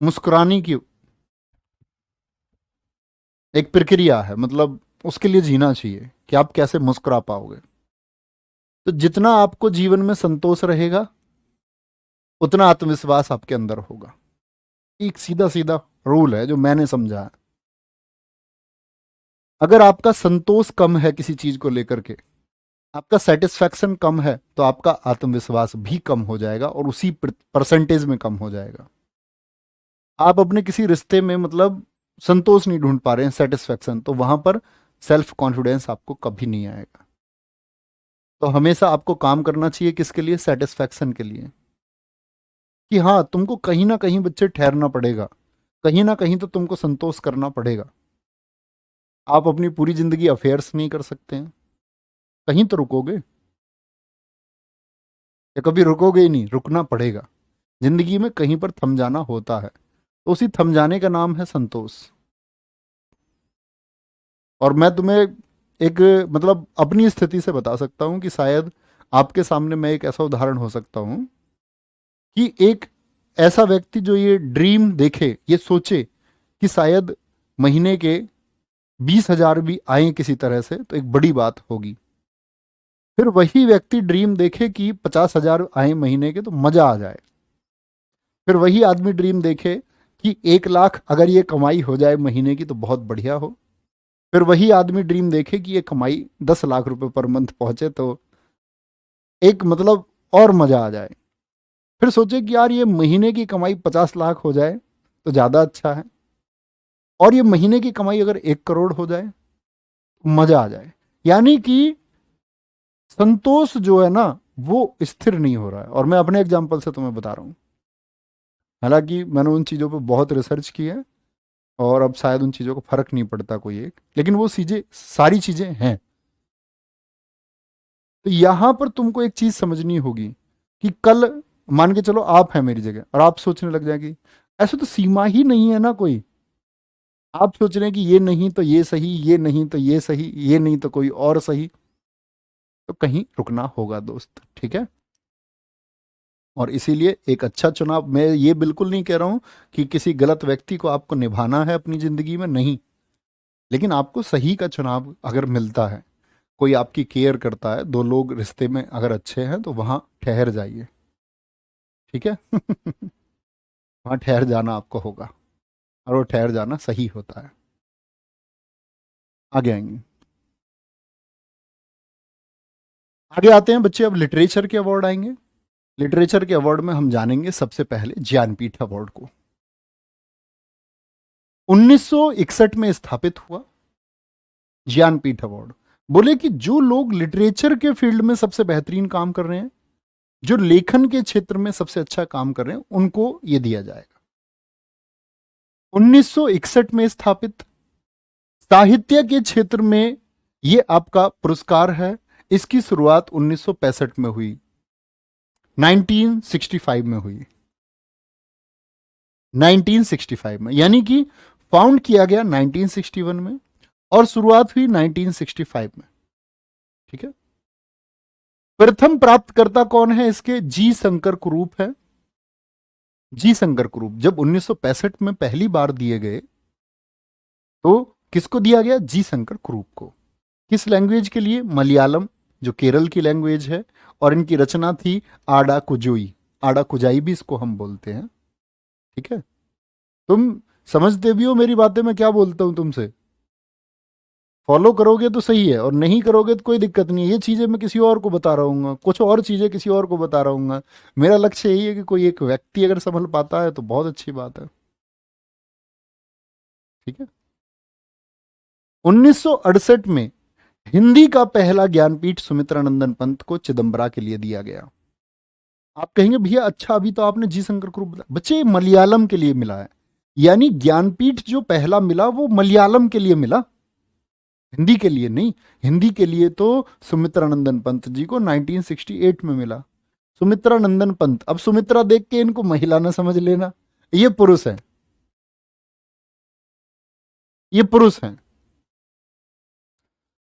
मुस्कुराने की एक प्रक्रिया है, मतलब उसके लिए जीना चाहिए कि आप कैसे मुस्कुरा पाओगे। तो जितना आपको जीवन में संतोष रहेगा, उतना आत्मविश्वास आपके अंदर होगा। एक सीधा सीधा रूल है जो मैंने समझा है। अगर आपका संतोष कम है किसी चीज को लेकर के, आपका सेटिस्फैक्शन कम है, तो आपका आत्मविश्वास भी कम हो जाएगा और उसी परसेंटेज में कम हो जाएगा। आप अपने किसी रिश्ते में मतलब संतोष नहीं ढूंढ पा रहे हैं, सेटिस्फैक्शन, तो वहां पर सेल्फ कॉन्फिडेंस आपको कभी नहीं आएगा। तो हमेशा आपको काम करना चाहिए किसके लिए? सेटिस्फैक्शन के लिए। कि हाँ, तुमको कहीं ना कहीं बच्चे ठहरना पड़ेगा, कहीं ना कहीं तो तुमको संतोष करना पड़ेगा। आप अपनी पूरी जिंदगी अफेयर्स नहीं कर सकते हैं, कहीं तो रुकोगे, या कभी रुकोगे ही नहीं, रुकना पड़ेगा। जिंदगी में कहीं पर थम जाना होता है, तो उसी थम जाने का नाम है संतोष। और मैं तुम्हें एक मतलब अपनी स्थिति से बता सकता हूं कि शायद आपके सामने मैं एक ऐसा उदाहरण हो सकता हूं कि एक ऐसा व्यक्ति जो ये ड्रीम देखे, ये सोचे कि शायद महीने के 20,000 भी आए किसी तरह से तो एक बड़ी बात होगी। फिर वही व्यक्ति ड्रीम देखे कि 50,000 आए महीने के तो मजा आ जाए। फिर वही आदमी ड्रीम देखे कि 1 लाख अगर ये कमाई हो जाए महीने की तो बहुत बढ़िया हो। फिर वही आदमी ड्रीम देखे कि ये कमाई 10 लाख रुपए पर मंथ पहुंचे तो एक मतलब और मजा आ जाए। फिर सोचे कि यार ये महीने की कमाई 50 लाख हो जाए तो ज्यादा अच्छा है, और ये महीने की कमाई अगर 1 करोड़ हो जाए तो मजा आ जाए। यानी कि संतोष जो है ना, वो स्थिर नहीं हो रहा है। और मैं अपने एग्जाम्पल से तुम्हें बता रहा हूं, हालांकि मैंने उन चीज़ों पर बहुत रिसर्च की है, और अब शायद उन चीज़ों को फर्क नहीं पड़ता कोई एक, लेकिन वो चीज़ें, सारी चीज़ें हैं। तो यहां पर तुमको एक चीज़ समझनी होगी कि कल मान के चलो आप हैं मेरी जगह और आप सोचने लग जाएंगे ऐसे तो सीमा ही नहीं है ना कोई। आप सोच रहे हैं कि ये नहीं तो ये सही, ये नहीं तो ये सही, ये नहीं तो कोई और सही, तो कहीं रुकना होगा दोस्त, ठीक है। और इसीलिए एक अच्छा चुनाव, मैं ये बिल्कुल नहीं कह रहा हूं कि किसी गलत व्यक्ति को आपको निभाना है अपनी जिंदगी में, नहीं। लेकिन आपको सही का चुनाव अगर मिलता है, कोई आपकी केयर करता है, दो लोग रिश्ते में अगर अच्छे हैं, तो वहां ठहर जाइए। ठीक है। वहां ठहर जाना आपको होगा, और वो ठहर जाना सही होता है। आगे आएंगे, आगे आते हैं बच्चे। अब लिटरेचर के अवार्ड आएंगे। लिटरेचर के अवार्ड में हम जानेंगे सबसे पहले ज्ञानपीठ अवार्ड को। 1961 में स्थापित हुआ ज्ञानपीठ अवार्ड। बोले कि जो लोग लिटरेचर के फील्ड में सबसे बेहतरीन काम कर रहे हैं, जो लेखन के क्षेत्र में सबसे अच्छा काम कर रहे हैं, उनको यह दिया जाएगा। 1961 में स्थापित। साहित्य के क्षेत्र में यह आपका पुरस्कार है। इसकी शुरुआत 1965 में हुई, 1965 में हुई, 1965 में, यानी कि फाउंड किया गया 1961 में और शुरुआत हुई 1965 में। ठीक है। प्रथम प्राप्तकर्ता कौन है इसके? जी शंकर कुरूप है। जी शंकर कुरूप जब 1965 में पहली बार दिए गए तो किसको दिया गया? जी शंकर कुरूप को। किस लैंग्वेज के लिए? मलयालम, जो केरल की लैंग्वेज है, और इनकी रचना थी आडा कुजोई। आडा कुजाई भी इसको हम बोलते हैं। ठीक है। तुम समझते भी हो मेरी बातें, मैं क्या बोलता हूं तुमसे? फॉलो करोगे तो सही है, और नहीं करोगे तो कोई दिक्कत नहीं है। ये चीजें मैं किसी और को बता रहा हूँ, कुछ और चीजें किसी और को बता रहा हूँ। मेरा लक्ष्य यही है कि कोई एक व्यक्ति अगर संभल पाता है तो बहुत अच्छी बात है। ठीक है। 1968 में हिंदी का पहला ज्ञानपीठ सुमित्रानंदन पंत को चिदम्बरा के लिए दिया गया। आप कहेंगे भैया अच्छा अभी तो आपने जी शंकर को बताया। बच्चे मलयालम के लिए मिला है, यानी ज्ञानपीठ जो पहला मिला वो मलयालम के लिए मिला, हिंदी के लिए नहीं। हिंदी के लिए तो सुमित्रानंदन पंत जी को 1968 में मिला। सुमित्रानंदन पंत, अब सुमित्रा देख के इनको महिला ना समझ लेना, ये पुरुष है, ये पुरुष हैं।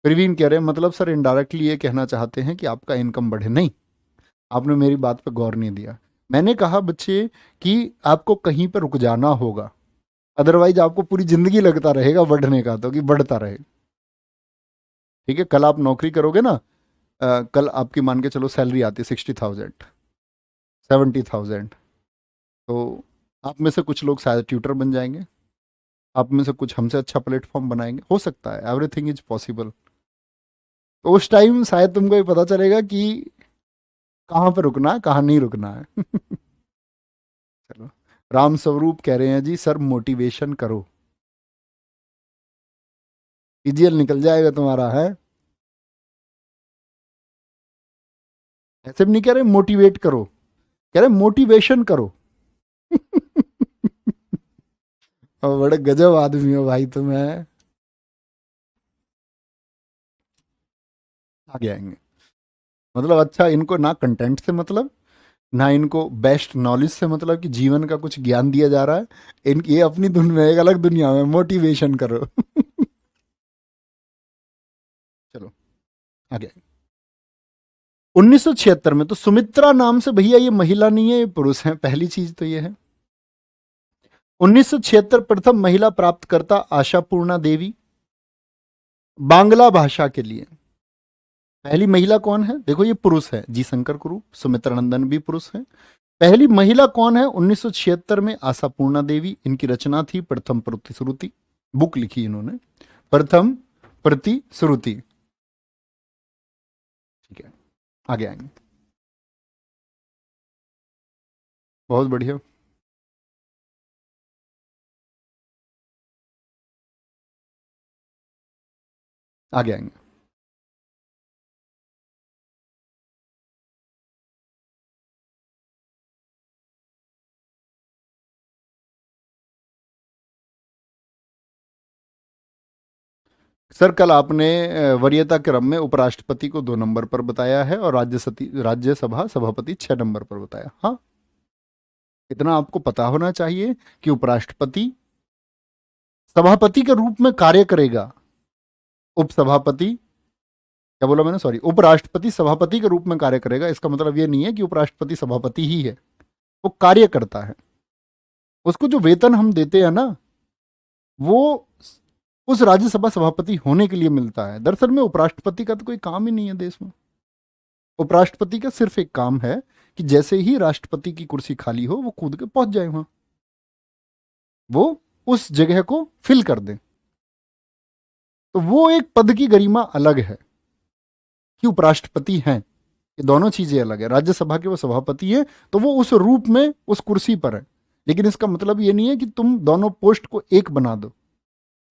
प्रवीण कह रहे हैं मतलब सर इनडायरेक्टली ये कहना चाहते हैं कि आपका इनकम बढ़े। नहीं, आपने मेरी बात पर गौर नहीं दिया। मैंने कहा बच्चे कि आपको कहीं पर रुक जाना होगा, अदरवाइज आपको पूरी जिंदगी लगता रहेगा बढ़ने का, तो कि बढ़ता रहे। ठीक है। कल आप नौकरी करोगे ना, कल आपकी मान के चलो सैलरी आती है 60,000, 70,000, तो आप में से कुछ लोग शायद ट्यूटर बन जाएंगे, आप में से कुछ हमसे अच्छा प्लेटफॉर्म बनाएंगे, हो सकता है, एवरीथिंग इज पॉसिबल। तो उस टाइम शायद तुमको ये पता चलेगा कि कहाँ पे रुकना है, कहाँ नहीं रुकना है। चलो, राम स्वरूप कह रहे हैं जी सर मोटिवेशन करो, पीजीएल निकल जाएगा तुम्हारा है। ऐसे भी नहीं कह रहे मोटिवेट करो, कह रहे मोटिवेशन करो। और बड़े गजब आदमी हो भाई तुम है। आगे आएंगे। मतलब अच्छा, इनको ना कंटेंट से मतलब, ना इनको बेस्ट नॉलेज से मतलब कि जीवन का कुछ ज्ञान दिया जा रहा है। ये अपनी दुनिया में, एक अलग दुनिया में मोटिवेशन करो। चलो आगे। 1976 में तो सुमित्रा नाम से, भैया ये महिला नहीं है, ये पुरुष है, पहली चीज तो ये है। 1976 प्रथम महिला प्राप्तकर्ता आशापूर्णा देवी, बांग्ला भाषा के लिए। पहली महिला कौन है? देखो ये पुरुष है, जी शंकर कुरूप, सुमित्रानंदन भी पुरुष है। पहली महिला कौन है? 1976 में आशापूर्णा देवी। इनकी रचना थी प्रथम प्रतिश्रुति, बुक लिखी इन्होंने, प्रथम प्रतिश्रुति। ठीक है। आगे आएंगे। बहुत बढ़िया। आगे आएंगे। सर कल आपने वरीयता क्रम में उपराष्ट्रपति को 2 नंबर पर बताया है और राज्यसभा सभापति 6 नंबर पर बताया। हाँ, इतना आपको पता होना चाहिए कि उपराष्ट्रपति सभापति के रूप में कार्य करेगा, उपसभापति, क्या बोला मैंने, सॉरी, उपराष्ट्रपति सभापति के रूप में कार्य करेगा। इसका मतलब यह नहीं है कि उपराष्ट्रपति सभापति ही है, वो कार्य करता है। उसको जो वेतन हम देते हैं ना, वो उस राज्यसभा सभापति होने के लिए मिलता है। दरअसल में उपराष्ट्रपति का तो कोई काम ही नहीं है देश में। उपराष्ट्रपति का सिर्फ एक काम है कि जैसे ही राष्ट्रपति की कुर्सी खाली हो वो कूद के पहुंच जाए वहां, वो उस जगह को फिल कर दे। तो वो एक पद की गरिमा अलग है कि उपराष्ट्रपति हैं, ये दोनों चीजें अलग है। राज्यसभा के वो सभापति हैं, तो वो उस रूप में उस कुर्सी पर है, लेकिन इसका मतलब ये नहीं है कि तुम दोनों पोस्ट को एक बना दो।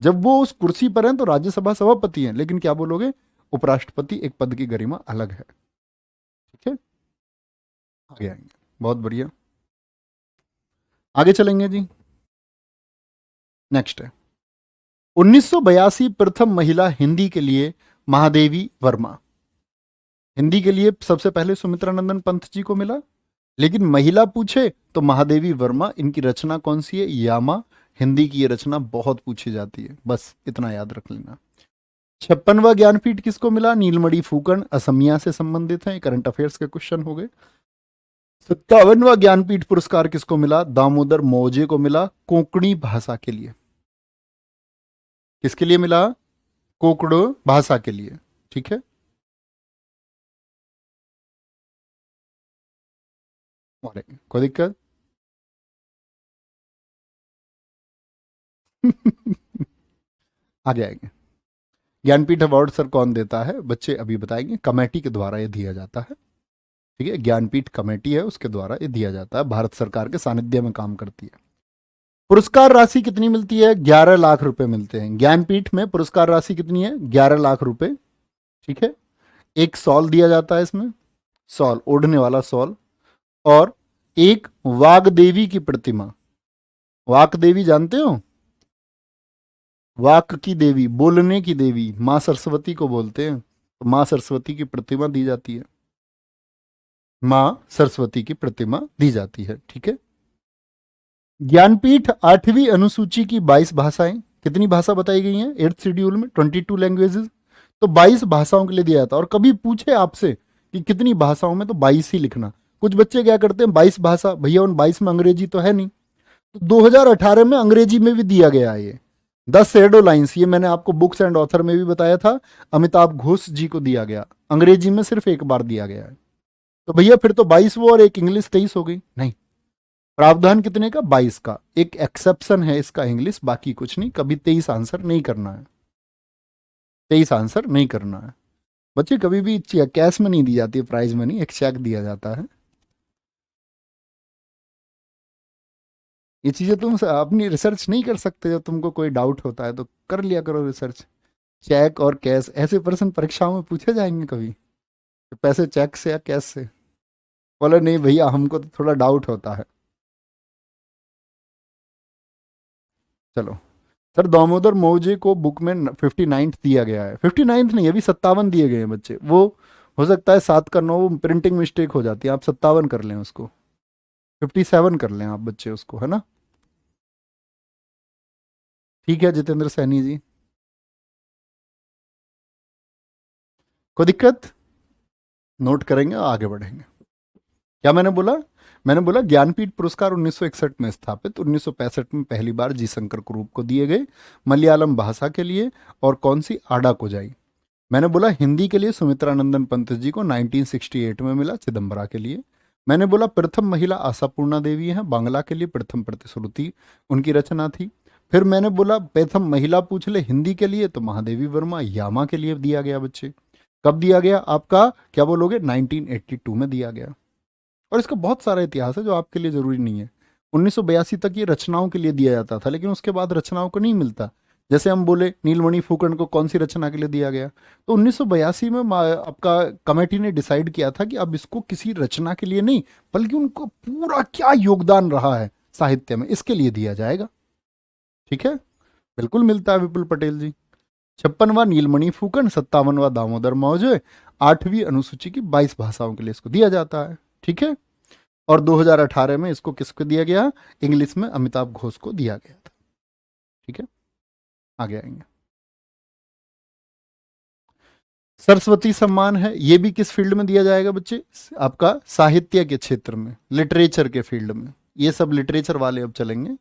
जब वो उस कुर्सी पर हैं तो राज्यसभा सभापति हैं, लेकिन क्या बोलोगे, उपराष्ट्रपति एक पद की गरिमा अलग है। ठीक है, आगे आएंगे, बहुत बढ़िया, आगे चलेंगे जी। नेक्स्ट है 1982 प्रथम महिला हिंदी के लिए महादेवी वर्मा। हिंदी के लिए सबसे पहले सुमित्रा नंदन पंत जी को मिला, लेकिन महिला पूछे तो महादेवी वर्मा। इनकी रचना कौन सी है, यामा। हिंदी की ये रचना बहुत पूछी जाती है, बस इतना याद रख लेना। 56वां ज्ञानपीठ किसको मिला, नीलमणि फूकन, असमिया से संबंधित है, करंट अफेयर्स के क्वेश्चन हो गए। 57वां ज्ञानपीठ पुरस्कार किसको मिला, दामोदर मौजे को मिला, कोंकणी भाषा के लिए। किसके लिए मिला, कोंकण भाषा के लिए। ठीक है, कोई दिक्कत आगे आएंगे। ज्ञानपीठ अवार्ड सर कौन देता है, बच्चे अभी बताएंगे, कमेटी के द्वारा ये दिया जाता है। ठीक है, ज्ञानपीठ कमेटी है, उसके द्वारा ये दिया जाता है, भारत सरकार के सानिध्य में काम करती है। पुरस्कार राशि कितनी मिलती है, 11 लाख रुपए मिलते हैं ज्ञानपीठ में। पुरस्कार राशि कितनी है, 11 लाख रुपए। ठीक है, एक सॉल दिया जाता है इसमें, सॉल ओढ़ने वाला सॉल, और एक वाग देवी की प्रतिमा। वाक देवी जानते हो, वाक की देवी, बोलने की देवी, मां सरस्वती को बोलते हैं, तो मां सरस्वती की प्रतिमा दी जाती है, मां सरस्वती की प्रतिमा दी जाती है। ठीक है, ज्ञानपीठ 8वीं अनुसूची की 22 भाषाएं, कितनी भाषा बताई गई हैं 8th शेड्यूल में, 22 लैंग्वेजेस, तो 22 भाषाओं के लिए दिया जाता है। और कभी पूछे आपसे कि कितनी भाषाओं में, तो 22 ही लिखना। कुछ बच्चे क्या करते हैं, 22 भाषा, भैया उन 22 में अंग्रेजी तो है नहीं, तो 2018 में अंग्रेजी में भी दिया गया है ये 10 शेडो लाइन्स। ये मैंने आपको बुक्स एंड ऑथर में भी बताया था, अमिताभ घोष जी को दिया गया, अंग्रेजी में सिर्फ एक बार दिया गया है। तो भैया फिर तो 22 वो और एक इंग्लिश 23 हो गई, नहीं, प्रावधान कितने का, 22 का। एक एक्सेप्शन है इसका इंग्लिश, बाकी कुछ नहीं, कभी 23 आंसर नहीं करना है, 23 आंसर नहीं करना है। बच्चे कभी भी कैश में नहीं दी जाती है प्राइज मनी, एक चेक दिया जाता है। ये चीजें तुम अपनी रिसर्च नहीं कर सकते, जब तुमको कोई डाउट होता है तो कर लिया करो रिसर्च। चेक और कैश, ऐसे प्रश्न परीक्षाओं में पूछे जाएंगे कभी, तो पैसे चेक से या कैश से, बोले नहीं भैया हमको तो थोड़ा डाउट होता है। चलो सर, दामोदर मौजे को बुक में 59th दिया गया है, 59th नहीं, अभी 57 दिए गए हैं बच्चे, वो हो सकता है 7 का 9 प्रिंटिंग मिस्टेक हो जाती है, आप 57 कर लें उसको, 57 कर लें आप बच्चे उसको, है ना। ठीक है जितेंद्र सैनी जी, कोई दिक्कत, नोट करेंगे और आगे बढ़ेंगे। क्या मैंने बोला, मैंने बोला ज्ञानपीठ पुरस्कार 1961 में स्थापित, 1965 में पहली बार जी शंकर कुरूप को दिए गए मलयालम भाषा के लिए, और कौन सी, आडा कोजाई। मैंने बोला हिंदी के लिए सुमित्रा नंदन पंत जी को 1968 में मिला, चिदम्बरा के लिए। मैंने बोला प्रथम महिला आशापूर्णा देवी हैं, बांग्ला के लिए प्रथम प्रतिश्रुति उनकी रचना थी। फिर मैंने बोला प्रथम महिला पूछ ले हिंदी के लिए, तो महादेवी वर्मा, यामा के लिए दिया गया बच्चे। कब दिया गया आपका, क्या बोलोगे, 1982 में दिया गया। और इसका बहुत सारा इतिहास है जो आपके लिए जरूरी नहीं है। 1982 तक ये रचनाओं के लिए दिया जाता था, लेकिन उसके बाद रचनाओं को नहीं मिलता। जैसे हम बोले नीलमणि फूकन को कौन सी रचना के लिए दिया गया, तो 1982 में आपका कमेटी ने डिसाइड किया था कि अब इसको किसी रचना के लिए नहीं, बल्कि उनको पूरा क्या योगदान रहा है साहित्य में, इसके लिए दिया जाएगा। ठीक है, बिल्कुल मिलता है विपुल पटेल जी। 56वां नीलमणि फूकन, 57वां दामोदर मौजे, 8वीं अनुसूची की 22 भाषाओं के लिए इसको दिया जाता है। ठीक है, और 2018 में इसको किसको दिया गया, इंग्लिश में अमिताभ घोष को दिया गया था। ठीक है, आगे आएंगे। सरस्वती सम्मान है, ये भी किस फील्ड में दिया जाएगा बच्चे, आपका साहित्य के क्षेत्र में, लिटरेचर के फील्ड में। ये सब लिटरेचर वाले अब चलेंगे,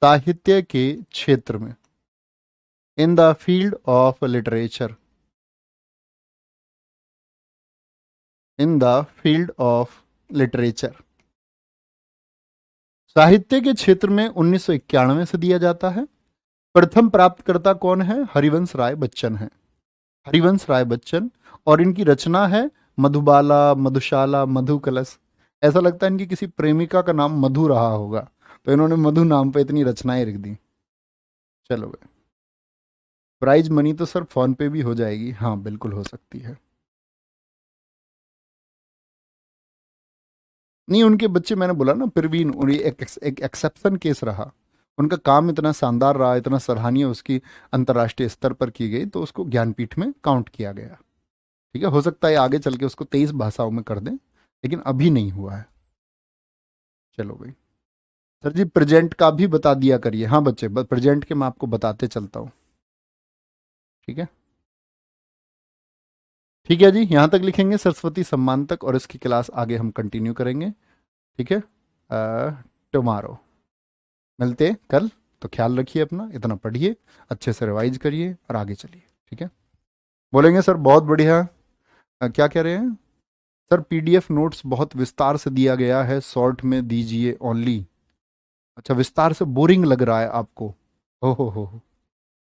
साहित्य के क्षेत्र में, in the field of literature, in the field of literature. साहित्य के क्षेत्र में 1991 से दिया जाता है। प्रथम प्राप्तकर्ता कौन है? हरिवंश राय बच्चन है। हरिवंश राय बच्चन। और इनकी रचना है मधुबाला, मधुशाला, मधु कलश। ऐसा लगता है इनकी किसी प्रेमिका का नाम मधु रहा होगा, तो इन्होंने मधु नाम पे इतनी रचनाएं लिख दी। चलो भाई, प्राइज मनी तो सर फोन पे भी हो जाएगी। हाँ बिल्कुल हो सकती है। नहीं, उनके बच्चे, मैंने बोला ना प्रवीण, उन्हें एक एक्सेप्शन केस रहा। उनका काम इतना शानदार रहा, इतना सराहनीय, उसकी अंतर्राष्ट्रीय स्तर पर की गई, तो उसको ज्ञानपीठ में काउंट किया गया। ठीक है, हो सकता है आगे चल के उसको 23 भाषाओं में कर दें, लेकिन अभी नहीं हुआ है। चलो भाई, सर जी प्रेजेंट का भी बता दिया करिए। हाँ बच्चे, प्रेजेंट के मैं आपको बताते चलता हूँ। ठीक है, ठीक है जी, यहाँ तक लिखेंगे सरस्वती सम्मान तक, और इसकी क्लास आगे हम कंटिन्यू करेंगे। ठीक है, टुमारो मिलते हैं कल। तो ख्याल रखिए अपना, इतना पढ़िए, अच्छे से रिवाइज करिए और आगे चलिए। ठीक है, बोलेंगे सर बहुत बढ़िया। क्या कह रहे हैं सर? पीडीएफ नोट्स बहुत विस्तार से दिया गया है, शॉर्ट में दीजिए ओनली। अच्छा, विस्तार से बोरिंग लग रहा है आपको? हो,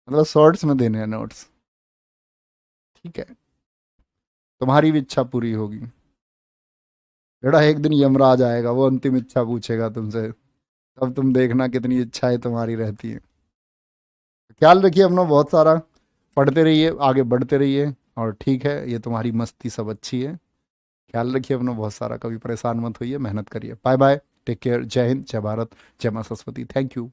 मतलब शॉर्ट्स में देने हैं नोट्स। ठीक है, तुम्हारी भी इच्छा पूरी होगी बेटा। एक दिन यमराज आएगा, वो अंतिम इच्छा पूछेगा तुमसे, तब तुम देखना कितनी इच्छाएं तुम्हारी रहती हैं। ख्याल रखिए अपना बहुत सारा, पढ़ते रहिए, आगे बढ़ते रहिए। और ठीक है, ये तुम्हारी मस्ती सब अच्छी है। ख्याल रखिए अपना बहुत सारा, कभी परेशान मत होइए, मेहनत करिए। बाय बाय, टेक केयर, जय हिंद, जय भारत, जय माँ सरस्वती। Thank you.